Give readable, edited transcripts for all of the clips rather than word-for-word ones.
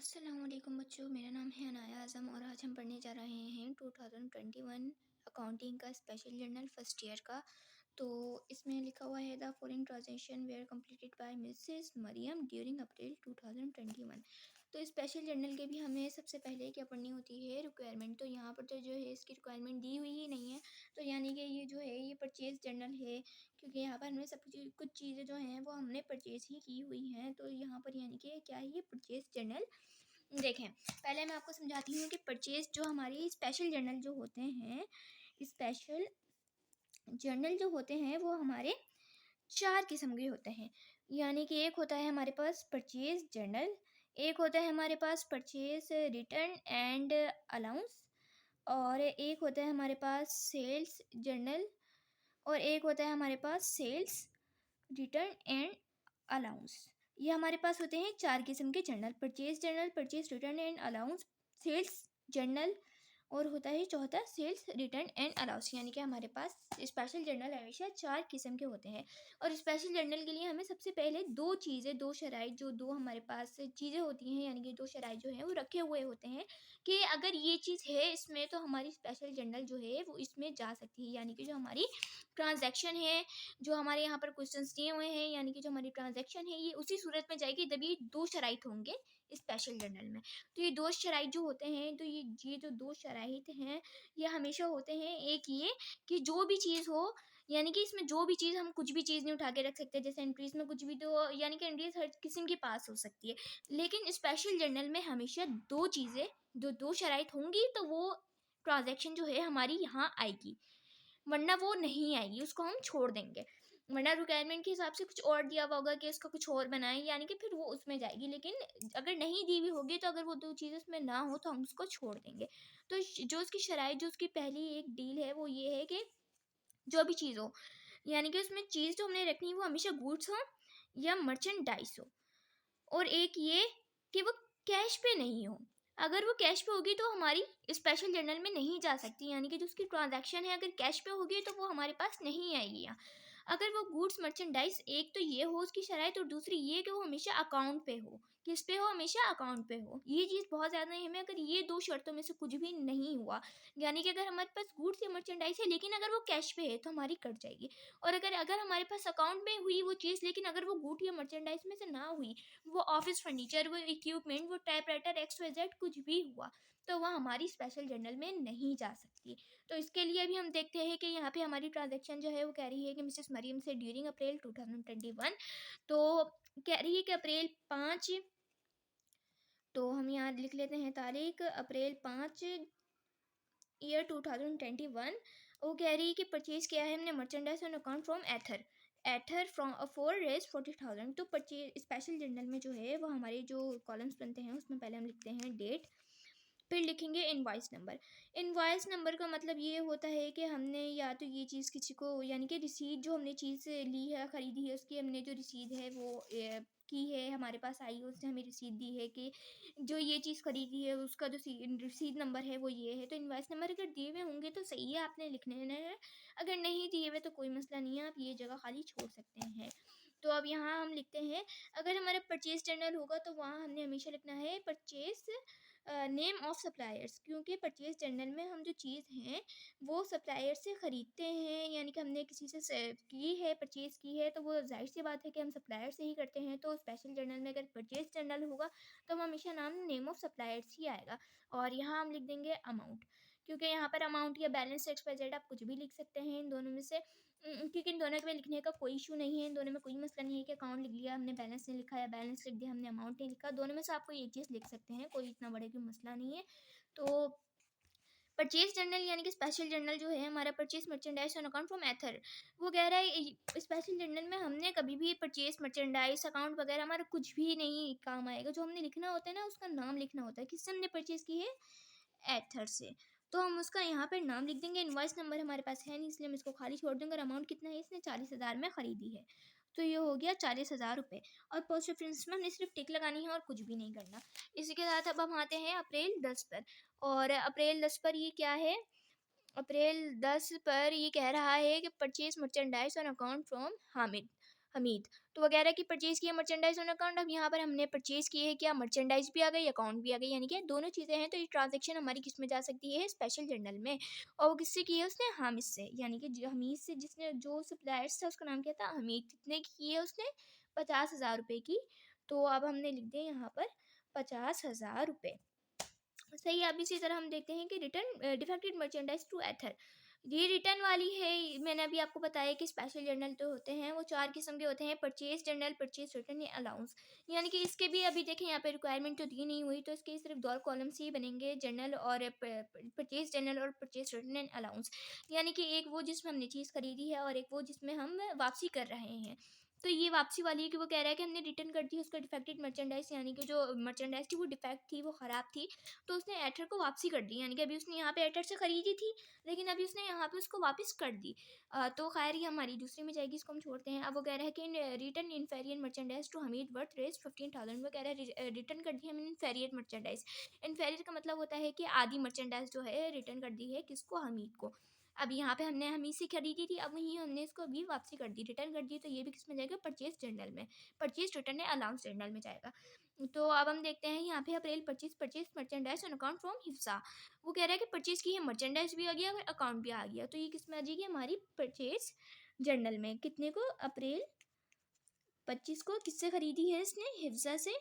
अस्सलाम वालेकुम बच्चों, मेरा नाम है अनाया आज़म और आज हम पढ़ने जा रहे हैं 2021 अकाउंटिंग का स्पेशल जर्नल फर्स्ट ईयर का। तो इसमें लिखा हुआ है the following transaction were completed by Mrs Mariam during April 2021। तो स्पेशल जर्नल के भी हमें सबसे पहले क्या पढ़नी होती है, रिक्वायरमेंट। तो यहाँ पर तो जो है इसकी रिक्वायरमेंट दी हुई ही नहीं है, तो यानी कि ये जो है ये परचेज जर्नल है, क्योंकि यहाँ पर हमें सब कुछ चीज़ें जो हैं वो हमने परचेज ही की हुई हैं। तो यहाँ पर यानी कि क्या है, ये परचेज जर्नल। देखें, पहले मैं आपको समझाती हूँ कि परचेज जो हमारी स्पेशल जर्नल जो होते हैं, स्पेशल जर्नल जो होते हैं वो हमारे चार किस्म के होते हैं। यानी कि एक होता है हमारे पास परचेज जर्नल, एक होता है हमारे पास परचेज रिटर्न एंड अलाउंस, और एक होता है हमारे पास सेल्स जर्नल, और एक होता है हमारे पास सेल्स रिटर्न एंड अलाउंस। ये हमारे पास होते हैं चार किस्म के journal: purchase journal, purchase return and allowance, sales journal, और होता है चौथा सेल्स रिटर्न एंड अलाउंस। यानी कि हमारे पास स्पेशल जर्नल हमेशा चार किस्म के होते हैं। और स्पेशल जर्नल के लिए हमें सबसे पहले दो चीज़ें, दो शराइत, जो दो हमारे पास चीज़ें होती हैं, यानी कि दो शराइत जो हैं वो रखे हुए होते हैं कि अगर ये चीज़ है इसमें तो हमारी स्पेशल जर्नल जो है वो इसमें जा सकती है। यानी कि जो हमारी ट्रांजैक्शन है, जो हमारे यहाँ पर क्वेश्चंस दिए हुए हैं, यानी कि जो हमारी ट्रांजैक्शन है ये उसी सूरत में जाएगी जब ये दो शराइत होंगे स्पेशल जर्नल में। तो ये दो शराइत जो होते हैं, तो ये जो दो शराइत हैं ये हमेशा होते हैं। एक ये कि जो भी चीज़ हो, यानी कि इसमें जो भी चीज़, हम कुछ भी चीज़ नहीं उठा के रख सकते, जैसे एंट्रीज में कुछ भी, तो यानी कि एंट्रीज हर किस्म के पास हो सकती है। लेकिन स्पेशल जर्नल में हमेशा दो चीज़ें, जो दो शराइत होंगी तो वो ट्रांजैक्शन जो है हमारी यहाँ आएगी, वरना वो नहीं आएगी, उसको हम छोड़ देंगे। वरना रिक्वायरमेंट के हिसाब से कुछ और दिया हुआ होगा कि इसका कुछ और बनाएं, यानी कि फिर वो उसमें जाएगी। लेकिन अगर नहीं दी हुई होगी, तो अगर वो दो चीज़ें उसमें ना हो तो हम उसको छोड़ देंगे। तो जो उसकी शराइत, जो उसकी पहली एक डील है वो ये है कि जो भी चीज़ हो, यानी कि उसमें चीज़ जो हमने रखनी है वो हमेशा गुड्स हो या मर्चेंडाइज हो। और एक ये कि वो कैश पे नहीं हो। अगर वो कैश पे होगी तो हमारी स्पेशल जर्नल में नहीं जा सकती, यानी कि जो उसकी ट्रांजैक्शन है अगर कैश पे होगी तो वो हमारे पास नहीं आएगी यहाँ। अगर वो गुड्स मर्चेंडाइज, एक तो ये हो उसकी शराइत, और दूसरी ये कि वो हमेशा अकाउंट पे हो। किस पे हो? हमेशा अकाउंट पे हो। ये चीज़ बहुत ज़्यादा है हमें, अगर ये दो शर्तों में से कुछ भी नहीं हुआ, यानी कि अगर हमारे पास गुड्स या मर्चेंडाइज है लेकिन अगर वो कैश पे है तो हमारी कट जाएगी। और अगर अगर हमारे पास अकाउंट में हुई वो चीज़, लेकिन अगर वो गुड या मर्चेंडाइज में से ना हुई, वो ऑफिस फर्नीचर, वो इक्विपमेंट, वो टाइपराइटर, एक्स वाई जेड कुछ भी हुआ, तो वह हमारी स्पेशल जर्नल में नहीं जा सकती। तो इसके लिए भी हम देखते हैं कि यहाँ पे हमारी ट्रांजैक्शन जो है वो कह रही है कि मिसेस मरियम से ड्यूरिंग अप्रैल 2021। तो कह रही है कि अप्रैल 5, तो हम यहाँ लिख लेते हैं तारीख अप्रैल 5 ईयर 2021। वो कह रही है कि परचेज किया है हमने merchandise on account from Athar, Athar from for रेज 40,000। तो परचेज स्पेशल जर्नल में जो है वो हमारे जो कॉलम्स बनते हैं उसमें पहले हम लिखते हैं डेट, फिर लिखेंगे इनवॉइस नंबर। इनवॉइस नंबर का मतलब ये होता है कि हमने या तो ये चीज़ किसी को, यानी कि रिसीट, जो हमने चीज़ ली है, ख़रीदी है, उसकी हमने जो रसीद है वो की है, हमारे पास आई है, उसने हमें रसीद दी है कि जो ये चीज़ ख़रीदी है उसका जो रसीद नंबर है वो ये है। तो इनवॉइस नंबर अगर दिए हुए होंगे तो सही है, आपने लिखने हैं। अगर नहीं दिए हुए तो कोई मसला नहीं है, आप ये जगह खाली छोड़ सकते हैं। तो अब यहाँ हम लिखते हैं, अगर हमारा परचेज जर्नल होगा तो वहाँ हमने हमेशा लिखना है परचेज नेम ऑफ सप्लायर्स, क्योंकि परचेज जर्नल में हम जो चीज़ हैं वो सप्लायर से ख़रीदते हैं, यानी कि हमने किसी से की है, परचेज़ की है, तो वो जाहिर सी बात है कि हम सप्लायर से ही करते हैं। तो स्पेशल जर्नल में अगर परचेज जर्नल होगा तो हम हमेशा नाम नेम ऑफ सप्लायर्स ही आएगा। और यहाँ हम लिख देंगे अमाउंट, क्योंकि यहाँ पर अमाउंट या बैलेंस एक्स वाई जेड आप कुछ भी लिख सकते हैं इन दोनों में से। क्योंकि इन दोनों में लिखने का कोई इशू नहीं है, इन दोनों में कोई मसला नहीं है कि अकाउंट लिख लिया हमने, बैलेंस नहीं लिखा, या बैलेंस लिख दिया हमने, अमाउंट नहीं लिखा। दोनों में से आप कोई एक चीज़ लिख सकते हैं, कोई इतना बड़े कोई मसला नहीं है। तो परचेज जर्नल यानी कि स्पेशल जर्नल जो है हमारा, purchase merchandise on account from Athar, वो कह रहा है स्पेशल जर्नल में हमने कभी भी परचेज मर्चेंडाइज अकाउंट वगैरह हमारा कुछ भी नहीं काम आएगा। जो हमने लिखना होता है ना, उसका नाम लिखना होता है, किससे हमने परचेज की है, एथर से। तो हम उसका यहाँ पर नाम लिख देंगे। इनवॉइस नंबर हमारे पास है नहीं, इसलिए हम इसको खाली छोड़ देंगे। और अमाउंट कितना है, इसने 40,000 में ख़रीदी है, तो ये हो गया 40,000 रुपये। और पोस्ट रेफरेंस में हमने सिर्फ टिक लगानी है और कुछ भी नहीं करना। इसी के साथ अब हम आते हैं अप्रैल 10 पर। और अप्रैल 10 पर ये क्या है, अप्रैल 10 पर ये कह रहा है कि purchase merchandise on account from Hamid. Hamid. तो वगैरह की परचेज़ की है मर्चेंडाइज़ ऑन अकाउंट। अब यहाँ पर हमने परचेज़ की है क्या, मर्चेंडाइज़ भी आ गई, अकाउंट भी आ गई, यानी कि दोनों चीज़ें हैं। तो ये ट्रांज़ैक्शन हमारी किस में जा सकती है, स्पेशल जर्नल में। और वो किससे की है उसने, हामिद से, यानी कि हमीद से, जिसने जो सप्लायर्स था उसका नाम क्या था, हमीद। कितने की है उसने, 50,000 रुपये की। तो अब हमने लिख दिया यहाँ पर 50,000 रुपये। सही है। अब इसी तरह हम देखते हैं कि रिटर्न डिफेक्टेड मर्चेंडाइज टू एथर। ये रिटर्न वाली है। मैंने अभी आपको बताया कि स्पेशल जर्नल तो होते हैं वो 4 किस्म के होते हैं, परचेज जर्नल, परचेज रिटर्न या अलाउंस। यानी कि इसके भी अभी देखें यहाँ पे रिक्वायरमेंट तो दी नहीं हुई, तो इसके सिर्फ 2 कॉलम्स ही बनेंगे, जर्नल और परचेज जर्नल और परचेज रिटर्न एंड अलाउंस। यानी कि एक वो जिसमें हमने चीज़ खरीदी है और एक वो जिसमें हम वापसी कर रहे हैं। तो ये वापसी वाली है कि वो कह रहा है कि हमने रिटर्न कर दी उसका डिफेक्टेड मर्चेंडाइज, यानी कि जो मर्चेंडाइज थी वो डिफेक्ट थी, वो ख़राब थी। तो उसने एथर को वापसी कर दी, यानी कि अभी उसने यहाँ पे एथर से खरीदी थी, लेकिन अभी उसने यहाँ पे उसको वापस कर दी। तो खैर ये हमारी दूसरी में जाएगी, इसको हम छोड़ते हैं। अब वो कह रहा है कि return inferior merchandise to Hamid worth रेज 15,000। वो कह रहा है रिटर्न कर दी हमने इनफेरियर मर्चेंडाइज। इनफेरियर का मतलब होता है कि आधी मर्चेंडाइज जो है रिटर्न कर दी है किसको, हमीद को। अब यहाँ पे हमने हमीद से खरीदी थी, अब वहीं हमने इसको अभी वापसी कर दी, रिटर्न कर दी। तो ये भी किस में जाएगा, परचेज जर्नल में, परचेज रिटर्न अलाउंस जर्नल में जाएगा। तो अब हम देखते हैं यहाँ पे April purchase merchandise on account from Hifsa. वो कह रहा है कि परचेज की है मर्चेंडाइज भी आ गया और अकाउंट भी आ गया। तो ये किस में आ जाएगी, हमारी परचेज जर्नल में। कितने को, अप्रैल 25 को किससे खरीदी है इसने, हिफ्सा से।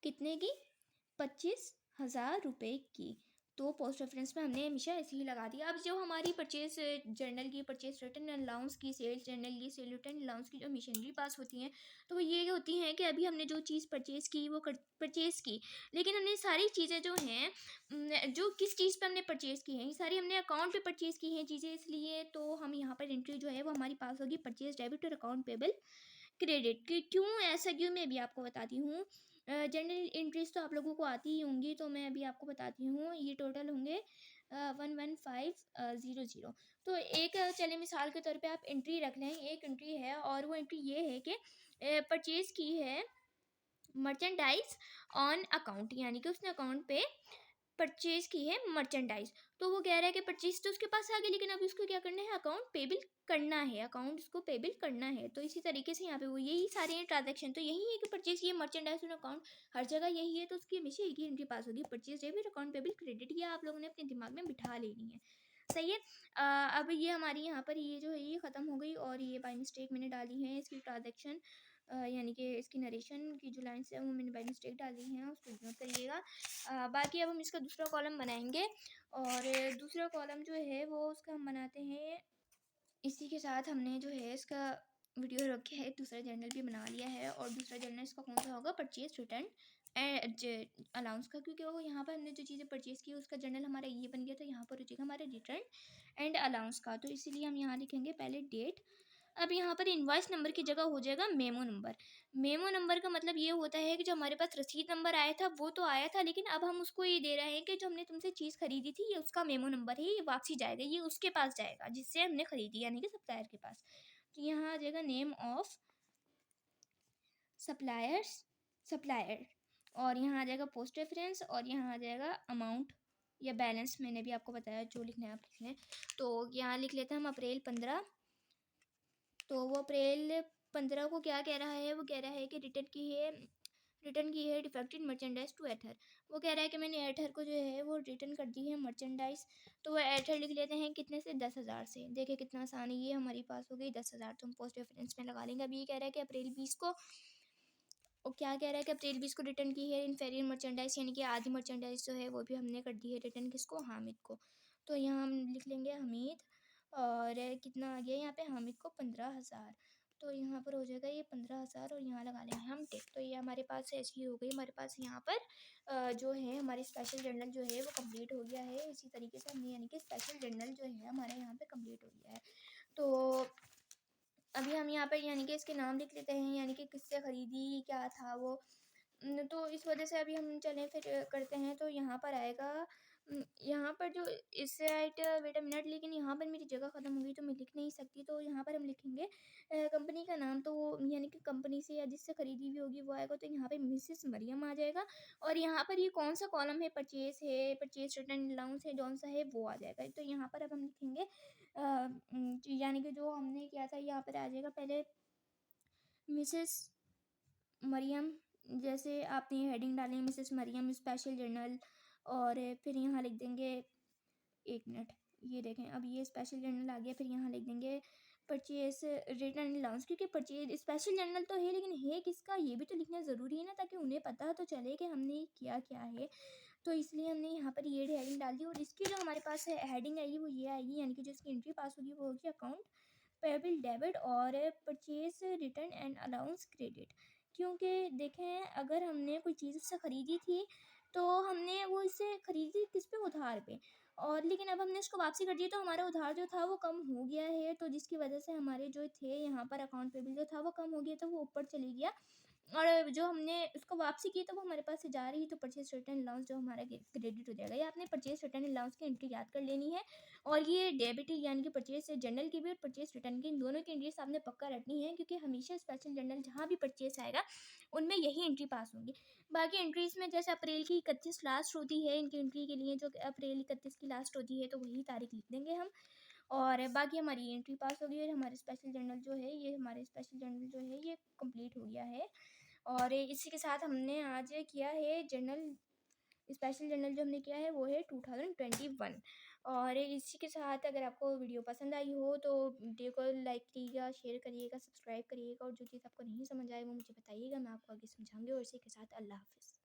कितने की, 25,000 रुपये की। तो पोस्ट रेफरेंस में हमने हमेशा ऐसे ही लगा दिया। अब जो हमारी परचेज जर्नल की, परचेज रिटर्न अलाउंस की, सेल्स जर्नल की, सेल रिटर्न अलाउंस की जो मिशनरी पास होती हैं, तो वो ये होती हैं कि अभी हमने जो चीज़ परचेज़ की वो परचेज़ की, लेकिन हमने सारी चीज़ें जो हैं जो किस चीज़ पे हमने परचेज़ की हैं, ये सारी हमने अकाउंट पे परचेज़ की हैं चीज़ें, इसलिए तो हम यहाँ पर एंट्री जो है वो हमारी पास होगी परचेज डेबिट और अकाउंट पेबल क्रेडिट की। क्यों ऐसा, क्यों, मैं भी आपको बताती हूँ। जनरल एंट्रीज तो आप लोगों को आती ही होंगी, तो मैं अभी आपको बताती हूँ। ये टोटल होंगे 11500। तो एक चले मिसाल के तौर पे आप एंट्री रख लें, एक एंट्री है और वो एंट्री ये है कि परचेज की है मर्चेंडाइज ऑन अकाउंट, यानी कि उसने अकाउंट पे परचेज की है मर्चेंडाइज। तो वो कह रहा है कि परचेज तो उसके पास आ गई, लेकिन अभी उसको क्या करना है, अकाउंट पेबल करना है, अकाउंट उसको पेबल करना है। तो इसी तरीके से यहाँ पे वो यही सारे हैं ट्रांजेक्शन, तो यही है कि परचेज की है मर्चेंडाइज और अकाउंट, हर जगह यही है। तो उसकी हमेशा एक ही एंट्री पास होगी, purchase debit account payable credit. ये आप लोगों ने अपने दिमाग में बिठा लेनी है। सही है। अब ये हमारी यहाँ पर ये जो है ये ख़त्म हो गई, और ये बाय मिस्टेक मैंने डाली है इसकी ट्रांजेक्शन, यानी कि इसकी नरेशन की जो लाइन्स है वो मैंने बाय मिस्टेक डाली हैं, उसको इग्नोर करिएगा। बाकी अब हम इसका दूसरा कॉलम बनाएंगे, और दूसरा कॉलम जो है वो उसका हम बनाते हैं। इसी के साथ हमने जो है इसका वीडियो रखे है, दूसरा जर्नल भी बना लिया है, और दूसरा जर्नल इसका कौन सा होगा, परचेज रिटर्न अलाउंस का, क्योंकि वो यहाँ पर हमने जो चीज़ें परचेज़ की उसका जर्नल हमारा ये बन गया, तो यहाँ पर हो जाएगा हमारा रिटर्न एंड अलाउंस का। तो इसीलिए हम यहाँ लिखेंगे पहले डेट। अब यहाँ पर इनवॉइस नंबर की जगह हो जाएगा मेमो नंबर। मेमो नंबर का मतलब ये होता है कि जो हमारे पास रसीद नंबर आया था वो तो आया था, लेकिन अब हम उसको ये दे रहे हैं कि जो हमने तुमसे चीज़ खरीदी थी ये उसका मेमो नंबर है, ये वापसी जाएगा, ये उसके पास जाएगा जिससे हमने खरीदी, यानी कि सप्लायर के पास। तो यहाँ आ जाएगा नेम ऑफ सप्लायर्स, सप्लायर, और यहाँ आ जाएगा पोस्ट रेफरेंस, और यहाँ आ जाएगा अमाउंट या बैलेंस, मैंने भी आपको बताया जो लिखना है आप लिख लें। तो यहाँ लिख लेते हैं हम अप्रैल 15। तो वो अप्रैल 15 को क्या कह रहा है, वो कह रहा है कि रिटर्न की है डिफेक्टेड मर्चेंडाइज टू एथर। वो कह रहा है कि मैंने एथर को जो है वो रिटर्न कर दी है मर्चेंडाइज। तो वो एथर लिख लेते हैं कितने से, 10,000 से। देखिए कितना आसान है, ये हमारी पास हो गई 10,000, तो हम पोस्ट रेफरेंस में लगा लेंगे। अभी ये कह रहा है कि अप्रैल 20 को, और क्या कह रहा है कि अप्रैल 20 को रिटर्न की है इनफेरियर मर्चेंडाइज, यानी कि आधी मर्चेंडाइज जो है वो भी हमने कर दी है रिटर्न, किसको, हामिद को। तो यहाँ हम लिख लेंगे हमीद, और कितना आ गया यहाँ पे, हामिद को 15,000। तो यहाँ पर हो जाएगा ये 15,000, और यहाँ लगा लेंगे हम टिक। तो ये हमारे पास ऐसी ही हो गई, हमारे पास यहाँ पर जो है हमारी स्पेशल जर्नल जो है वो कंप्लीट हो गया है। इसी तरीके से हमने, यानी कि स्पेशल जर्नल जो है हमारे यहाँ पे कंप्लीट हो गया है। तो अभी हम यहाँ पर यानी कि इसके नाम लिख लेते हैं, यानी कि किससे ख़रीदी, क्या था वो, तो इस वजह से अभी हम चलें फिर करते हैं, तो यहाँ पर आएगा यहाँ पर जो इससे राइट वेट अ मिनट, लेकिन यहाँ पर मेरी जगह ख़त्म हो गई तो मैं लिख नहीं सकती, तो यहाँ पर हम लिखेंगे कंपनी का नाम, तो वो यानी कि कंपनी से या जिससे खरीदी हुई होगी वो आएगा, तो यहाँ पे मिसेस मरियम आ जाएगा। और यहाँ पर ये कौन सा कॉलम है, परचेज है, परचेज रिटर्न अलाउंस है, जौन सा है वो आ जाएगा। तो यहाँ पर अब हम लिखेंगे यानी कि जो हमने किया था यहाँ पर आ जाएगा पहले मिसेस मरियम, जैसे आपने हेडिंग डाली है मिसेस मरियम स्पेशल जर्नल, और फिर यहाँ लिख देंगे, एक मिनट, ये देखें अब ये स्पेशल जर्नल आ गया, फिर यहाँ लिख देंगे परचेज रिटर्न अलाउंस, क्योंकि परचेज स्पेशल जर्नल तो है लेकिन है किसका ये भी तो लिखना ज़रूरी है ना, ताकि उन्हें पता तो चले कि हमने किया क्या है। तो इसलिए हमने यहाँ पर ये हेडिंग डाल दी, और इसकी जो हमारे पास हेडिंग आएगी वो ये आएगी, यानी कि जो इसकी एंट्री पास होगी वो होगी अकाउंट पेबल डेबिट और purchase return and allowance credit. क्योंकि देखें अगर हमने कोई चीज़ उससे ख़रीदी थी तो हमने वो इससे ख़रीदी किस पे, उधार पे, और लेकिन अब हमने इसको वापसी कर दी तो हमारा उधार जो था वो कम हो गया है, तो जिसकी वजह से हमारे जो थे यहाँ पर अकाउंट पेबल जो था वो कम हो गया, तो वो ऊपर चली गया, और जो हमने उसको वापसी की तो वो हमारे पास से जा रही, तो परचेज रिटर्न अलाउंस जो हमारा क्रेडिट हो जाएगा। ये आपने परचेज रिटर्न अलाउंस की एंट्री याद कर लेनी है, और ये डेबिट यानी कि परचेज जर्नल की भी और परचेज रिटर्न की, इन दोनों की एंट्रीज आपने पक्का रखनी है, क्योंकि हमेशा स्पेशल जर्नल जहाँ भी परचेज आएगा उनमें यही एंट्री पास होंगी। बाकी एंट्रीज में जैसे अप्रैल की 31 लास्ट होती है इनकी एंट्री के लिए, जो अप्रैल 31 की लास्ट होती है तो वही तारीख लिख देंगे हम, और बाकी हमारी एंट्री पास हो गई, और हमारे स्पेशल जर्नल जो है ये हमारे स्पेशल जर्नल जो है ये कंप्लीट हो गया है। और इसी के साथ हमने आज किया है जर्नल, स्पेशल जर्नल जो हमने किया है वो है 2021। और इसी के साथ अगर आपको वीडियो पसंद आई हो तो वीडियो को लाइक करिएगा, शेयर करिएगा, सब्सक्राइब करिएगा, और जो चीज़ आपको नहीं समझ आए वो मुझे बताइएगा, मैं आपको आगे समझाऊंगी। और इसी के साथ अल्लाह हाफ़िज़।